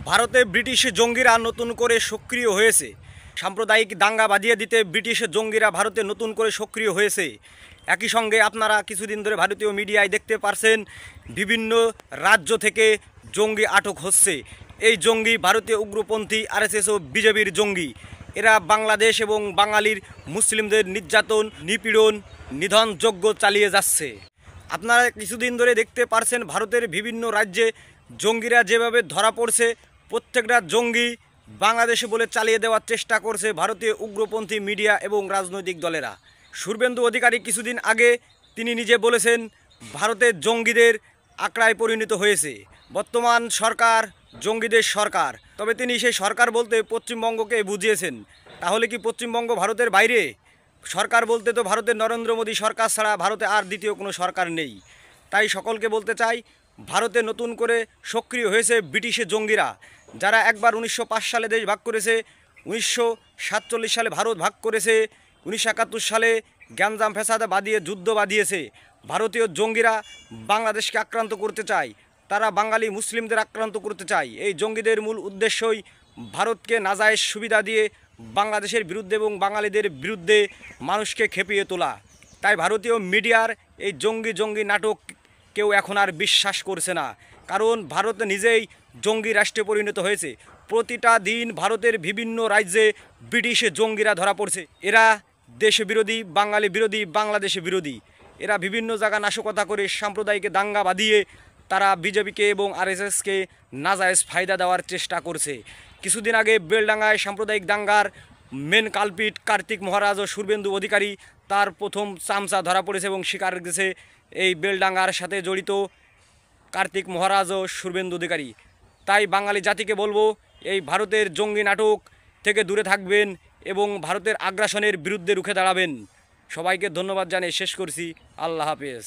ভারতে ব্রিটিশ জঙ্গিরা নতুন করে সক্রিয় হয়েছে। সাম্প্রদায়িক দাঙ্গা বাঁধিয়ে দিতে ব্রিটিশ জঙ্গিরা ভারতে নতুন করে সক্রিয় হয়েছে। একই সঙ্গে আপনারা কিছুদিন ধরে ভারতীয় মিডিয়ায় দেখতে পারছেন বিভিন্ন রাজ্য থেকে জঙ্গি আটক হচ্ছে। এই জঙ্গি ভারতীয় উগ্রপন্থী আরএসএস ও বিজেপির জঙ্গি। এরা বাংলাদেশ এবং বাঙালির মুসলিমদের নির্যাতন, নিপীড়ন, নিধনযজ্ঞ চালিয়ে যাচ্ছে। আপনারা কিছুদিন ধরে দেখতে পারছেন ভারতের বিভিন্ন রাজ্যে জঙ্গিরা যেভাবে ধরা পড়ছে। প্রত্যেকটা জঙ্গি বাংলাদেশে বলে চালিয়ে দেওয়ার চেষ্টা করছে ভারতীয় উগ্রপন্থী মিডিয়া এবং রাজনৈতিক দলেরা। শুভেন্দু অধিকারী কিছুদিন আগে তিনি নিজে বলেছেন ভারতের জঙ্গিদের আঁকড়ায় পরিণত হয়েছে। বর্তমান সরকার জঙ্গিদের সরকার। তবে তিনি সেই সরকার বলতে পশ্চিমবঙ্গকে বুঝিয়েছেন। তাহলে কি পশ্চিমবঙ্গ ভারতের বাইরে? সরকার বলতে তো ভারতের নরেন্দ্র মোদী সরকার ছাড়া ভারতে আর দ্বিতীয় কোনো সরকার নেই। তাই সকলকে বলতে চাই, ভারতে নতুন করে সক্রিয় হয়েছে ব্রিটিশের জঙ্গিরা, যারা একবার 1905 সালে দেশ ভাগ করেছে, 1947 সালে ভারত ভাগ করেছে, 1971 সালে গ্যাঞ্জাম ফ্যাসাদ বাঁধিয়ে যুদ্ধ বাঁধিয়েছে। ভারতীয় জঙ্গিরা বাংলাদেশকে আক্রান্ত করতে চায়, তারা বাঙালি মুসলিমদের আক্রান্ত করতে চায়। এই জঙ্গিদের মূল উদ্দেশ্যই ভারতকে নাজায়েজ সুবিধা দিয়ে বাংলাদেশের বিরুদ্ধে এবং বাঙালিদের বিরুদ্ধে মানুষকে খেপিয়ে তোলা। তাই ভারতীয় মিডিয়ার এই জঙ্গি নাটক কেউ এখন আর বিশ্বাস করছে না, কারণ ভারত নিজেই জঙ্গি রাষ্ট্রে পরিণত হয়েছে। প্রতিটা দিন ভারতের বিভিন্ন রাজ্যে ব্রিটিশ জঙ্গিরা ধরা পড়ছে। এরা দেশ বিরোধী, বাঙালি বিরোধী, বাংলাদেশ বিরোধী। এরা বিভিন্ন জায়গা নাশকতা করে সাম্প্রদায়িক দাঙ্গা বাঁধিয়ে তারা বিজেপিকে এবং আরএসএসকে নাজায়েজ ফায়দা দেওয়ার চেষ্টা করছে। কিছুদিন আগে বেলডাঙ্গায় সাম্প্রদায়িক দাঙ্গার মেন কালপিট কার্তিক মহারাজ ও শুভেন্দু অধিকারী তার প্রথম চামচা ধরা পড়েছে এবং স্বীকার করেছে এই বেলডাঙ্গার সাথে জড়িত কার্তিক মহারাজ ও শুভেন্দু অধিকারী। তাই বাঙালি জাতিকে বলবো, এই ভারতের জঙ্গি নাটক থেকে দূরে থাকবেন এবং ভারতের আগ্রাসনের বিরুদ্ধে রুখে দাঁড়াবেন। সবাইকে ধন্যবাদ জানিয়ে শেষ করছি। আল্লাহ হাফেজ।